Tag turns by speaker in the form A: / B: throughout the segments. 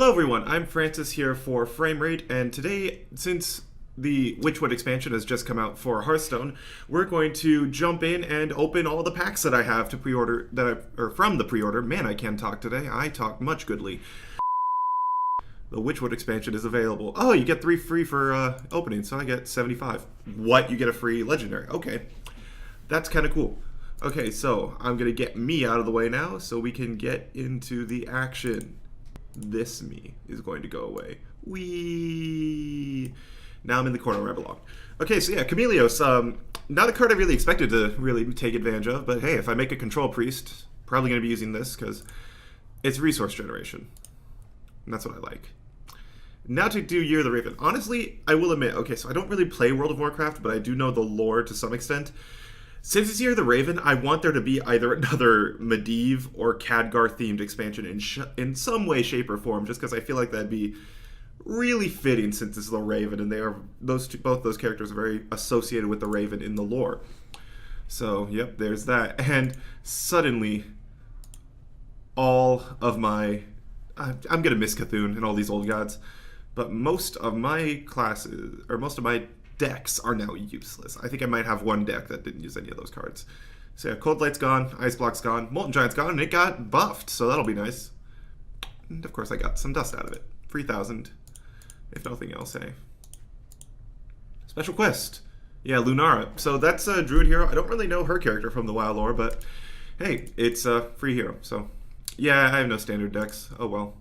A: Hello everyone, I'm Francis here for Framerate, and today, since the Witchwood expansion has just come out for Hearthstone, we're going to jump in and open all the packs that I have to pre-order, or from the pre-order. Man, I can talk today. I talk much goodly. The Witchwood expansion is available. Oh, you get 3 free for opening, so I get 75. What? You get a free legendary? Okay. That's kind of cool. Okay, so I'm going to get me out of the way now so we can get into the action. This me is going to go away. Whee! Now I'm in the corner where I belong. Okay, so yeah, Chameleos. Not a card I really expected to really take advantage of, but hey, if I make a control priest, probably going to be using this because it's resource generation. And that's what I like. Now to do Year of the Raven. Honestly, I will admit, okay, so I don't really play World of Warcraft, but I do know the lore to some extent. Since it's Year of the Raven, I want there to be either another Medivh or Khadgar-themed expansion in some way, shape, or form, just because I feel like that'd be really fitting since it's the Raven, and they are both those characters are very associated with the Raven in the lore. So, yep, there's that. And suddenly, all of my... I'm going to miss Cthulhu and all these old gods, but most of my classes, or most of my decks are now useless. I think I might have one deck that didn't use any of those cards. So yeah, Cold Light's gone, Ice Block's gone, Molten Giant's gone, and it got buffed, so that'll be nice. And of course I got some dust out of it. 3,000, if nothing else, eh? Special quest. Yeah, Lunara. So that's a Druid hero. I don't really know her character from the WoW lore, but hey, it's a free hero, so... Yeah, I have no standard decks. Oh well.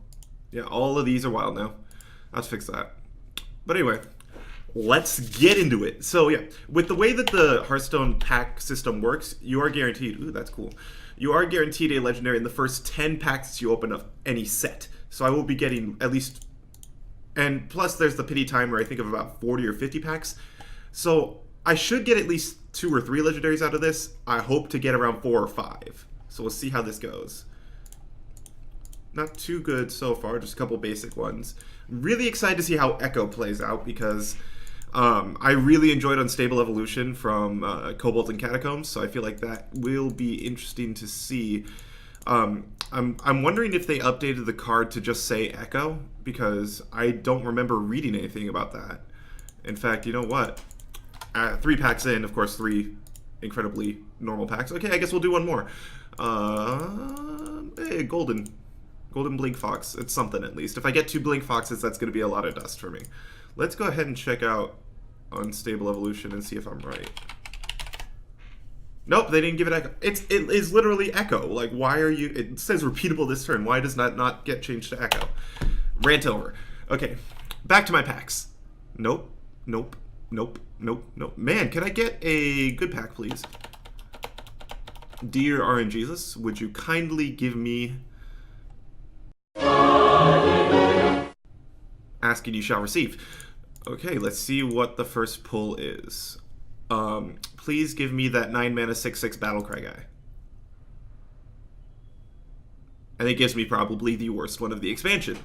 A: Yeah, all of these are wild now. Let's fix that. But anyway, let's get into it. So yeah, with the way that the Hearthstone pack system works, you are guaranteed, ooh, that's cool. You are guaranteed a legendary in the first 10 packs you open of any set. So I will be getting at least, and plus there's the pity time where I think of about 40 or 50 packs. So I should get at least 2 or 3 legendaries out of this. I hope to get around 4 or 5. So we'll see how this goes. Not too good so far, just a couple basic ones. Really excited to see how Echo plays out because I really enjoyed Unstable Evolution from Cobalt and Catacombs, so I feel like that will be interesting to see. I'm wondering if they updated the card to just say Echo, because I don't remember reading anything about that. In fact, you know what? 3 packs in, of course, 3 incredibly normal packs. Okay, I guess we'll do one more. Hey, Golden Blink Fox. It's something at least. If I get 2 Blink Foxes, that's going to be a lot of dust for me. Let's go ahead and check out Unstable Evolution and see if I'm right. Nope, they didn't give it Echo. It is literally Echo. Like, why are you... It says repeatable this turn. Why does that not get changed to Echo? Rant over. Okay, back to my packs. Nope, nope, nope, nope, nope. Man, can I get a good pack, please? Dear RNGesus, would you kindly give me... Asking you shall receive. Okay, let's see what the first pull is. Please give me that 9 mana 6/6 Battlecry guy. And it gives me probably the worst one of the expansion.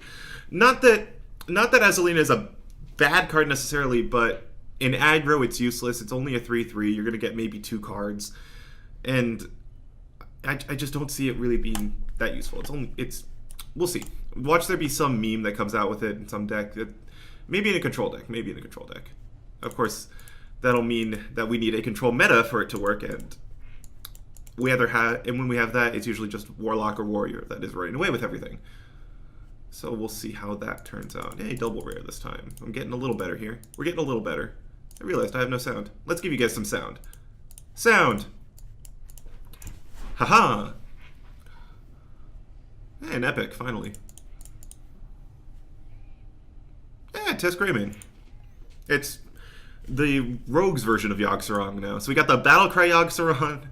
A: Not that Azalina is a bad card necessarily, but in aggro it's useless. It's only a 3/3. You're gonna get maybe 2 cards, and I just don't see it really being that useful. We'll see. Watch there be some meme that comes out with it in some deck. Maybe in a control deck. Maybe in a control deck. Of course, that'll mean that we need a control meta for it to work, and when we have that, it's usually just Warlock or Warrior that is running away with everything. So we'll see how that turns out. Hey, double rare this time. I'm getting a little better here. We're getting a little better. I realized I have no sound. Let's give you guys some sound. Sound! Haha! Hey, an epic, finally. Yeah, Test Greymane. It's the Rogue's version of Yogg-Saron now. So we got the Battlecry Yogg-Saron,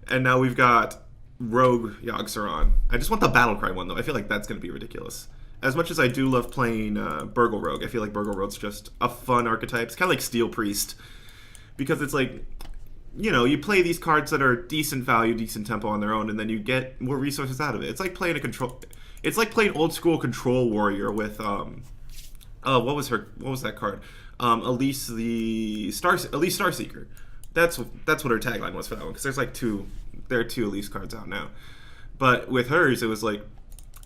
A: and now we've got Rogue Yogg-Saron. I just want the Battlecry one, though. I feel like that's going to be ridiculous. As much as I do love playing Burgle Rogue, I feel like Burgle Rogue's just a fun archetype. It's kind of like Steel Priest, because it's like, you know, you play these cards that are decent value, decent tempo on their own, and then you get more resources out of it. It's like playing it's like playing old school Control Warrior with what was that card? Elise Starseeker. That's what her tagline was for that one, because there's like there are 2 Elise cards out now. But with hers, it was like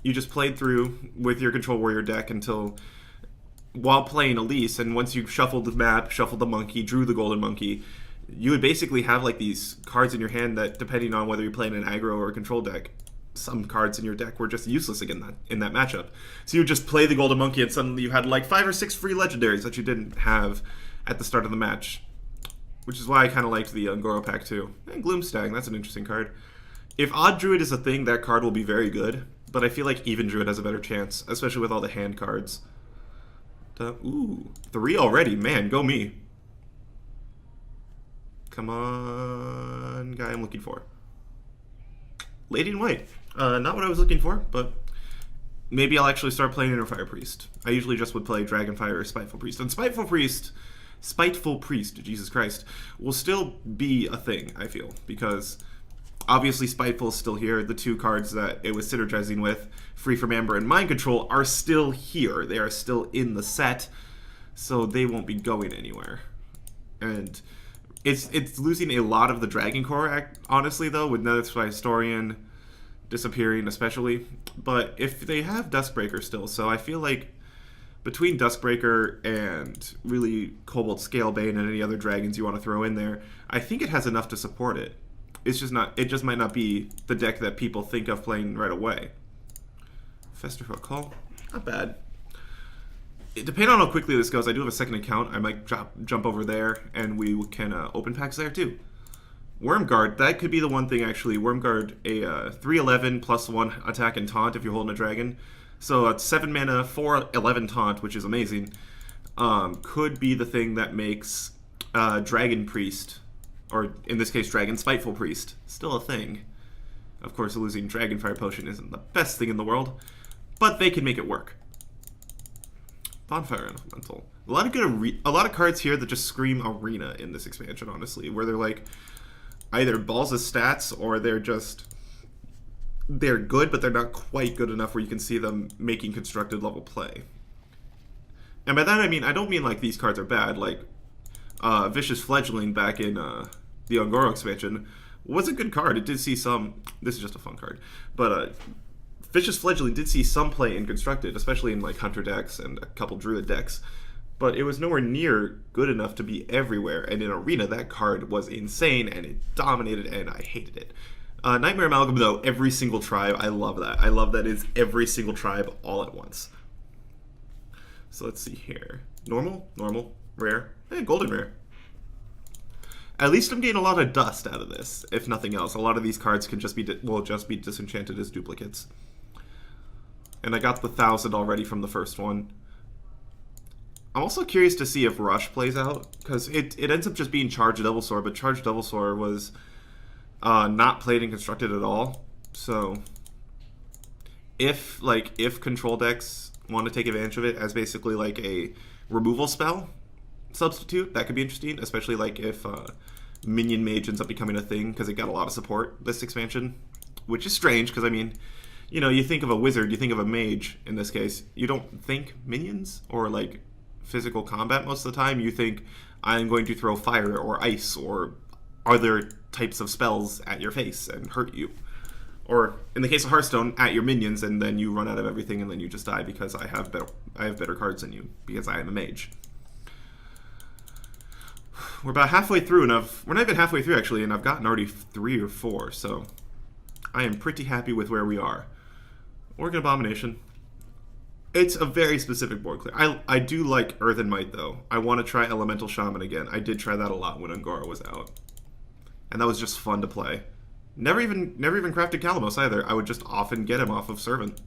A: you just played through with your Control Warrior deck until while playing Elise, and once you shuffled the map, shuffled the monkey, drew the golden monkey, you would basically have like these cards in your hand that, depending on whether you're playing an aggro or a control deck, some cards in your deck were just useless again in that matchup. So you would just play the golden monkey, and suddenly you had like 5 or 6 free legendaries that you didn't have at the start of the match. Which is why I kind of liked the Ungoro pack too. And Gloomstag, that's an interesting card. If Odd Druid is a thing, that card will be very good. But I feel like Even Druid has a better chance, especially with all the hand cards. Ooh, 3 already. Man, go me. Come on, guy I'm looking for. Lady in White. Not what I was looking for, but maybe I'll actually start playing Inner Fire Priest. I usually just would play Dragonfire or Spiteful Priest. And Spiteful Priest, Jesus Christ, will still be a thing, I feel, because obviously Spiteful is still here. The 2 cards that it was synergizing with, Free from Amber and Mind Control, are still here. They are still in the set, so they won't be going anywhere. And it's losing a lot of the Dragon Core, honestly, though, with Nether Historian disappearing especially. But if they have Duskbreaker still, so I feel like between Duskbreaker and really Cobalt Scalebane and any other dragons you want to throw in there, I think it has enough to support it. It's just not. It just might not be the deck that people think of playing right away. Festerhook Call, not bad. Depending on how quickly this goes, I do have a second account. I might jump over there, and we can open packs there too. Wormguard, that could be the one thing actually. Wormguard, a 3/11 +1 attack and taunt if you're holding a dragon. So it's 7 mana, 4/11 taunt, which is amazing. Could be the thing that makes Dragon Priest, or in this case Dragon Spiteful Priest, still a thing. Of course, losing Dragonfire Potion isn't the best thing in the world, but they can make it work. Bonfire Elemental. A lot of cards here that just scream Arena in this expansion, honestly, where they're like either balls of stats or they're good, but they're not quite good enough where you can see them making constructed level play. And by that I mean, I don't mean like these cards are bad. Like Vicious Fledgling back in the Ungoro expansion was a good card. It did see some. This is just a fun card, but Vicious Fledgling did see some play in constructed, especially in like Hunter decks and a couple Druid decks. But it was nowhere near good enough to be everywhere. And in Arena, that card was insane, and it dominated, and I hated it. Nightmare Amalgam, though, every single tribe, I love that. I love that it's every single tribe all at once. So let's see here. Normal, rare, golden rare. At least I'm getting a lot of dust out of this, if nothing else. A lot of these cards can just be disenchanted as duplicates. And I got the 1,000 already from the first one. I'm also curious to see if Rush plays out, because it ends up just being Charged Devilsaur, but Charged Devilsaur was not played and constructed at all. So if control decks want to take advantage of it as basically like a removal spell substitute, that could be interesting, especially like if Minion Mage ends up becoming a thing, because it got a lot of support this expansion, which is strange, because I mean, you know, you think of a wizard, you think of a mage in this case, you don't think minions or like physical combat most of the time. You think I'm going to throw fire or ice or other types of spells at your face and hurt you. Or in the case of Hearthstone, at your minions, and then you run out of everything and then you just die because I have better cards than you because I am a mage. We're about halfway through, and we're not even halfway through actually, and I've gotten already 3 or 4, so I am pretty happy with where we are. Organ Abomination. It's a very specific board clear. I do like Earth and Might, though. I want to try Elemental Shaman again. I did try that a lot when Ungoro was out. And that was just fun to play. Never even crafted Calamos either. I would just often get him off of Servant.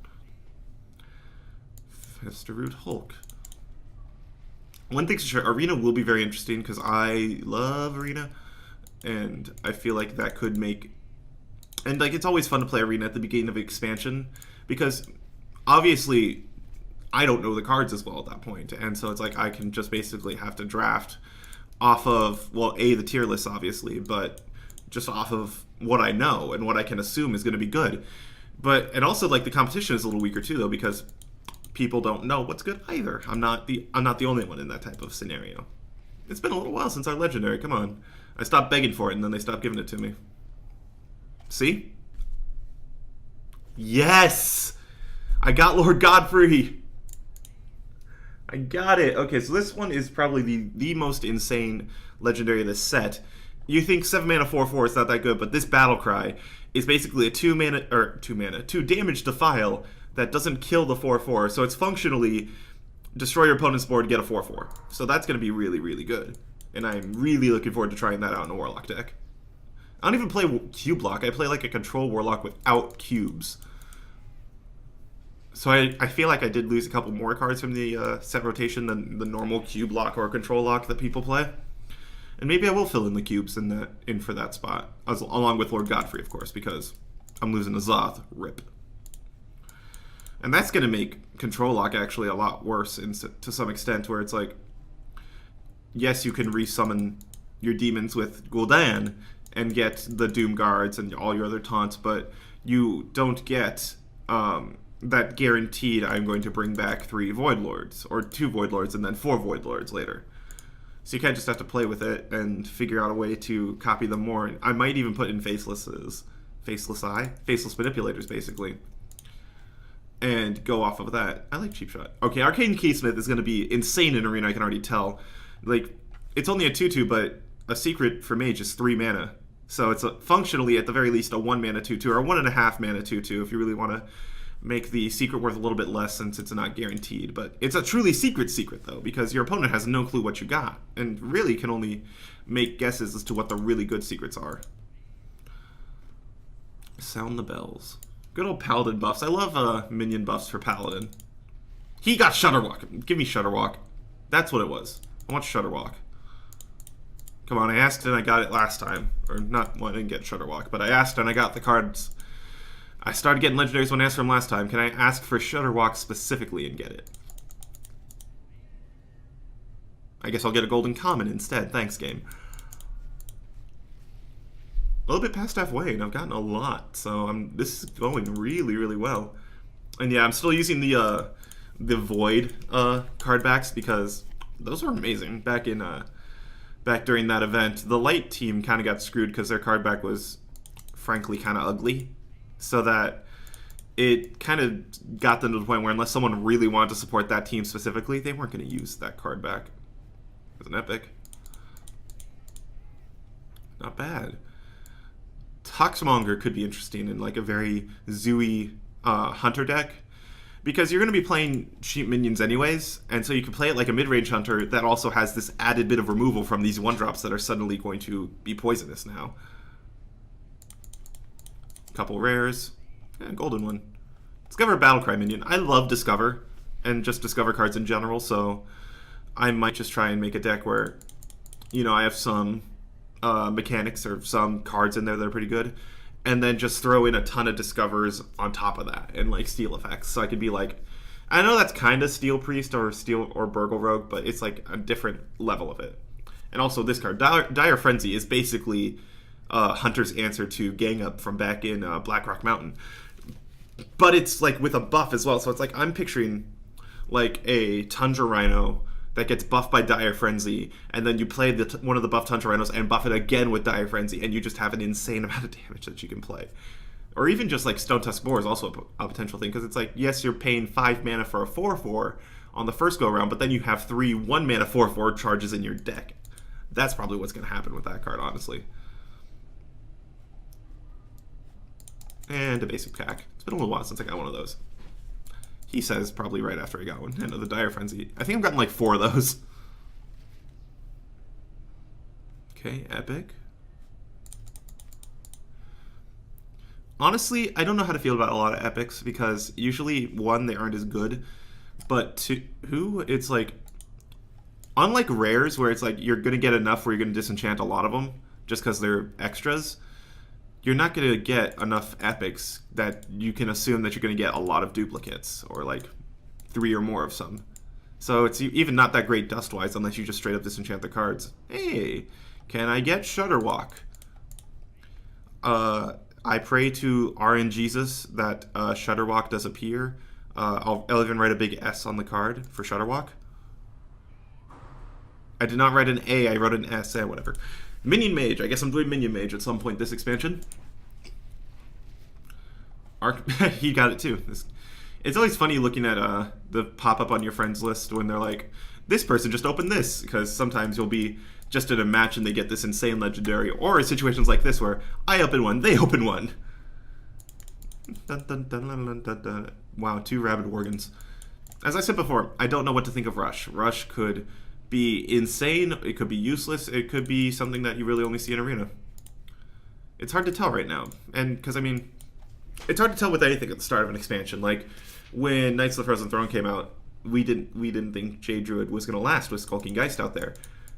A: Festerroot Hulk. One thing's for sure, Arena will be very interesting because I love Arena. And I feel like that could make... And like it's always fun to play Arena at the beginning of expansion because obviously I don't know the cards as well at that point. And so it's like I can just basically have to draft off of, well, the tier list obviously, but just off of what I know and what I can assume is going to be good. And also like the competition is a little weaker too though because people don't know what's good either. I'm not the only one in that type of scenario. It's been a little while since our legendary. Come on. I stopped begging for it and then they stopped giving it to me. See? Yes! I got Lord Godfrey! I got it! Okay, so this one is probably the most insane legendary of this set. You think 7 mana 4/4 is not that good, but this Battle Cry is basically a 2 damage Defile that doesn't kill the 4/4, so it's functionally destroy your opponent's board, get a 4/4. So that's going to be really, really good. And I'm really looking forward to trying that out in a Warlock deck. I don't even play Cube Block. I play like a Control Warlock without cubes. So I feel like I did lose a couple more cards from the set rotation than the normal Cube Lock or Control Lock that people play. And maybe I will fill in the cubes in for that spot, along with Lord Godfrey, of course, because I'm losing a Zoth. Rip. And that's going to make Control Lock actually a lot worse to some extent, where it's like, yes, you can resummon your demons with Gul'dan and get the Doom Guards and all your other taunts, but you don't get that guaranteed I'm going to bring back 3 Void Lords, or 2 Void Lords, and then 4 Void Lords later. So you can't just have to play with it and figure out a way to copy them more. I might even put in Faceless Manipulators, basically, and go off of that. I like Cheap Shot. Okay, Arcane Keysmith is going to be insane in Arena, I can already tell. Like, it's only a 2/2, but a secret for Mage is 3 mana. So it's functionally, at the very least, a 1 mana 2/2, or a 1.5 mana 2/2 if you really want to make the secret worth a little bit less since it's not guaranteed. But it's a truly secret, though, because your opponent has no clue what you got, and really can only make guesses as to what the really good secrets are. Sound the bells. Good old Paladin buffs. I love minion buffs for Paladin. He got Shudderwalk. Give me Shudderwalk. That's what it was. I want Shudderwalk. Come on, I asked and I got it last time. Or not, well, I didn't get Shudderwalk, but I asked and I got the cards. I started getting legendaries when I asked for them last time. Can I ask for Shudderwalk specifically and get it? I guess I'll get a golden common instead. Thanks, game. A little bit past halfway, and I've gotten a lot, so this is going really, really well. And yeah, I'm still using the Void card backs because those were amazing back during that event. The Light team kind of got screwed because their card back was, frankly, kind of ugly. So that it kind of got them to the point where unless someone really wanted to support that team specifically, they weren't going to use that card back. It was an epic. Not bad. Toxmonger could be interesting in like a very zooey hunter deck, because you're going to be playing cheap minions anyways, and so you can play it like a mid-range hunter that also has this added bit of removal from these 1-drops that are suddenly going to be poisonous now. Couple rares, and golden one. Discover a Battlecry minion. I love Discover, and just Discover cards in general, so I might just try and make a deck where, you know, I have some mechanics or some cards in there that are pretty good, and then just throw in a ton of Discovers on top of that, and like Steel effects, so I could be like, I know that's kind of Steel Priest or Burgle Rogue, but it's like a different level of it. And also this card, Dire Frenzy, is basically Hunter's answer to Gang Up from back in Blackrock Mountain, but it's like with a buff as well. So it's like I'm picturing like a Tundra Rhino that gets buffed by Dire Frenzy, and then you play one of the buffed Tundra Rhinos and buff it again with Dire Frenzy, and you just have an insane amount of damage that you can play. Or even just like Stone Tusk Boar is also a potential thing, because it's like, yes, you're paying 5 mana for a 4/4 on the first go around, but then you have 3 1 mana 4/4 charges in your deck. That's probably what's going to happen with that card, honestly. And a basic pack. It's been a little while since I got one of those. He says probably right after I got one. And the Dire Frenzy. I think I've gotten like 4 of those. Okay, epic. Honestly, I don't know how to feel about a lot of epics, because usually, 1, they aren't as good, but 2, it's like, unlike rares where it's like you're going to get enough where you're going to disenchant a lot of them just because they're extras, you're not going to get enough epics that you can assume that you're going to get a lot of duplicates, or like 3 or more of some. So it's even not that great dust-wise unless you just straight up disenchant the cards. Hey, can I get Shudderwalk? I pray to RN Jesus that Shudderwalk does appear. I'll even write a big S on the card for Shudderwalk. I did not write an A, I wrote an S, whatever. Minion Mage. I guess I'm doing Minion Mage at some point this expansion. He got it too. It's always funny looking at the pop-up on your friends list when they're like, this person just opened this, because sometimes you'll be just in a match and they get this insane legendary, or in situations like this where I open one, they open one. Dun, dun, dun, dun, dun, dun, dun. Wow, 2 rabid Worgens. As I said before, I don't know what to think of Rush. Rush could be insane, it could be useless, it could be something that you really only see in Arena. It's hard to tell right now, and because I mean, it's hard to tell with anything at the start of an expansion. Like when Knights of the Frozen Throne came out, we didn't think Jade Druid was going to last with Skulking Geist out there.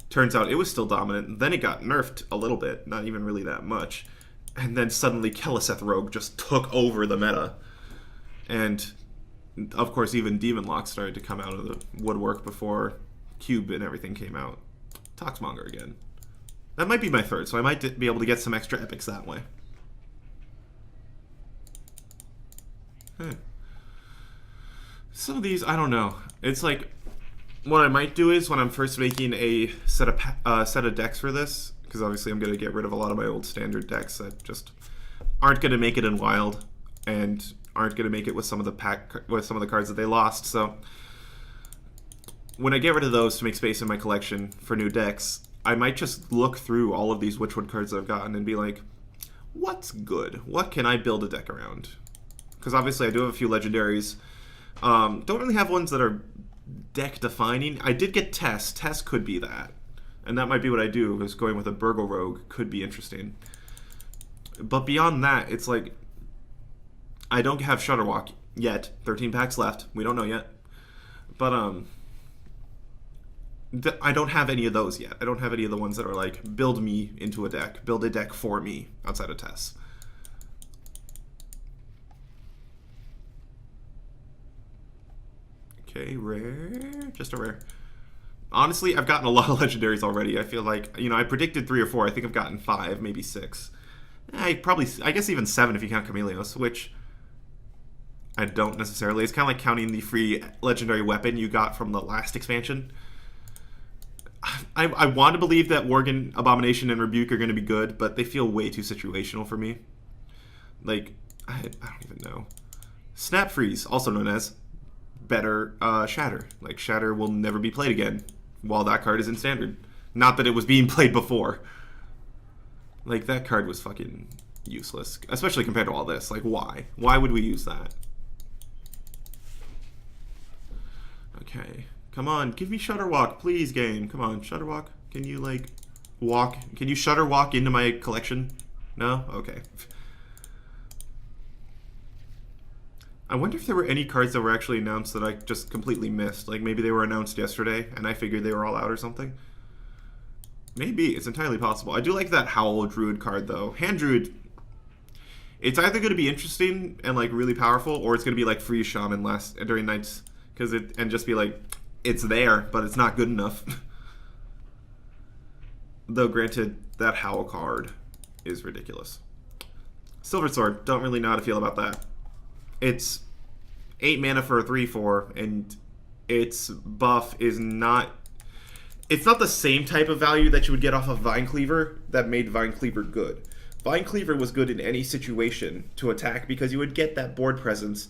A: Turns out it was still dominant. Then it got nerfed a little bit, not even really that much, and then suddenly Keleseth Rogue just took over the meta, and of course even Demon Lock started to come out of the woodwork before Cube and everything came out. Toxmonger again. That might be my third, so I might be able to get some extra epics that way. Some of these, I don't know. It's like, what I might do is when I'm first making a set of decks for this, because obviously I'm going to get rid of a lot of my old standard decks that just aren't going to make it in Wild and aren't going to make it with some of the cards that they lost. So when I get rid of those to make space in my collection for new decks, I might just look through all of these Witchwood cards that I've gotten and be like, what's good? What can I build a deck around? Because obviously I do have a few legendaries. Don't really have ones that are deck defining. I did get Tess. Tess could be that. And that might be what I do, is going with a Burgle Rogue could be interesting. But beyond that, it's like, I don't have Shudderwalk yet. 13 packs left. We don't know yet. But, I don't have any of those yet. I don't have any of the ones that are like, build me into a deck. Build a deck for me outside of Tess. Okay, rare. Just a rare. Honestly, I've gotten a lot of legendaries already. I feel like, you know, I predicted 3 or 4. I think I've gotten 5, maybe 6. I guess even 7 if you count Chameleos, which I don't necessarily. It's kind of like counting the free legendary weapon you got from the last expansion. I want to believe that Worgen, Abomination, and Rebuke are going to be good, but they feel way too situational for me. Like, I don't even know. Snap Freeze, also known as better Shatter. Like, Shatter will never be played again while that card is in Standard. Not that it was being played before. Like, that card was fucking useless, especially compared to all this. Like, why? Why would we use that? Okay. Come on, give me Shudderwalk, please, game. Come on, Shudderwalk. Can you, like, walk? Can you Shudderwalk into my collection? No? Okay. I wonder if there were any cards that were actually announced that I just completely missed. Like, maybe they were announced yesterday, and I figured they were all out or something. Maybe. It's entirely possible. I do like that Howl Druid card, though. Hand Druid, it's either going to be interesting and, like, really powerful, or it's going to be, like, Freeze Shaman during nights. And just be like, it's there, but it's not good enough. Though, granted, that Howl card is ridiculous. Silver Sword, don't really know how to feel about that. It's 8 mana for a 3/4, and its buff is not... It's not the same type of value that you would get off of Vine Cleaver that made Vine Cleaver good. Vine Cleaver was good in any situation to attack because you would get that board presence.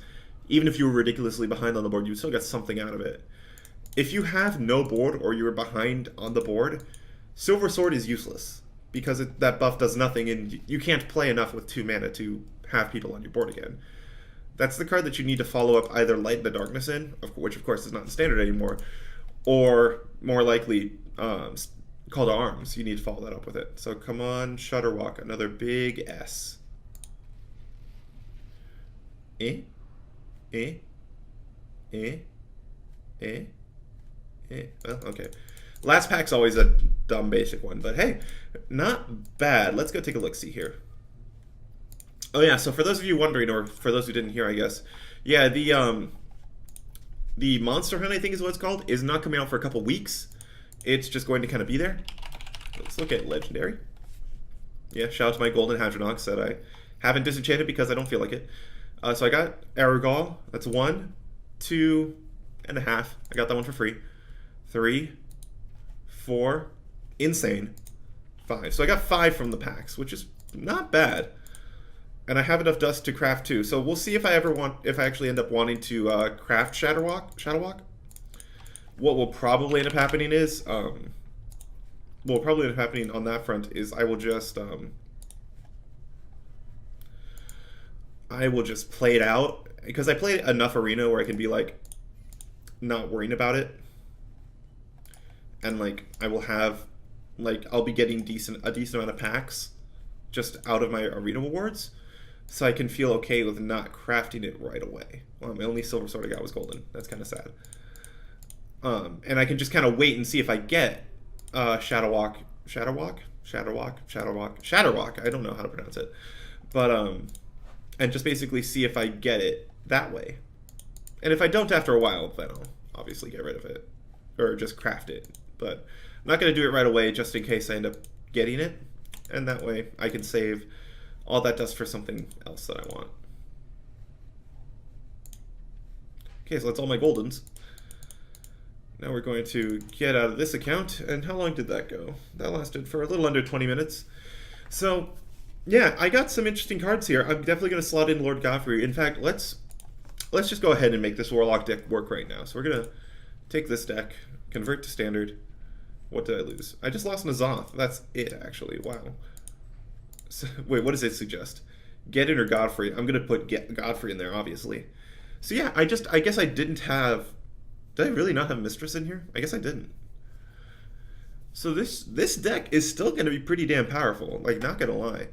A: Even if you were ridiculously behind on the board, you would still get something out of it. If you have no board or you were behind on the board, Silver Sword is useless because that buff does nothing, and you can't play enough with 2 mana to have people on your board again. That's the card that you need to follow up either Light in the Darkness in, which of course is not in Standard anymore, or more likely Call to Arms. You need to follow that up with it. So come on, Shudderwalk, another big S. Eh? Well, okay. Last pack's always a dumb basic one, but hey, not bad. Let's go take a look-see here. Oh yeah, so for those of you wondering, or for those who didn't hear, I guess, yeah, the Monster Hunt, I think is what it's called, is not coming out for a couple weeks. It's just going to kind of be there. Let's look at Legendary. Yeah, shout out to my Golden Hadronox that I haven't disenchanted because I don't feel like it. So I got Aragol. That's 1, 2.5. I got that one for free. 3, 4, insane, 5. So I got 5 from the packs, which is not bad. And I have enough dust to craft too. So we'll see if I actually end up wanting to craft Shadowwalk. What will probably end up happening is, what will probably end up happening on that front is I will just play it out. Because I played enough Arena where I can be like, not worrying about it. And like, I will have, like, I'll be getting a decent amount of packs just out of my Arena rewards. So I can feel okay with not crafting it right away. Well, my only silver sword I got was golden. That's kind of sad. And I can just kind of wait and see if I get Shadowwalk. I don't know how to pronounce it. But, and just basically see if I get it that way. And if I don't after a while, then I'll obviously get rid of it. Or just craft it. But I'm not going to do it right away just in case I end up getting it. And that way I can save all that dust for something else that I want. Okay, so that's all my goldens. Now we're going to get out of this account. And how long did that go? That lasted for a little under 20 minutes. So, yeah, I got some interesting cards here. I'm definitely going to slot in Lord Godfrey. In fact, let's just go ahead and make this Warlock deck work right now. So we're going to take this deck, convert to standard. What did I lose? I just lost N'Zoth. That's it, actually. Wow. So, wait, what does it suggest? Get in or Godfrey? I'm going to put Godfrey in there, obviously. So yeah, I guess I didn't have... Did I really not have Mistress in here? I guess I didn't. So this deck is still going to be pretty damn powerful. Like, not going to lie.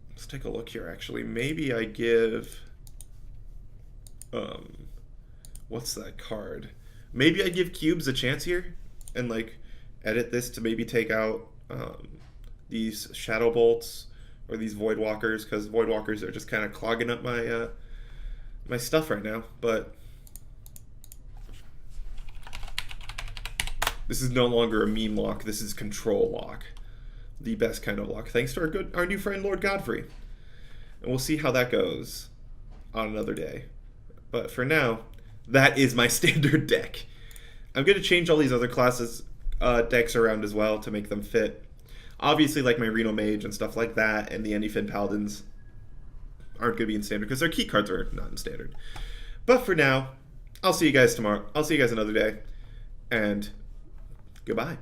A: Let's take a look here, actually. Maybe I give... what's that card? Maybe I give cubes a chance here and, like, edit this to maybe take out these Shadow Bolts or these Void Walkers, because Void Walkers are just kind of clogging up my my stuff right now. But this is no longer a meme lock. This is control lock, the best kind of lock. Thanks to our new friend Lord Godfrey, and we'll see how that goes on another day. But for now, that is my standard deck. I'm going to change all these other classes decks around as well to make them fit. Obviously, like my Reno Mage and stuff like that, and the Anyfin Paladins aren't going to be in standard because their key cards are not in standard. But for now, I'll see you guys tomorrow. I'll see you guys another day, and goodbye.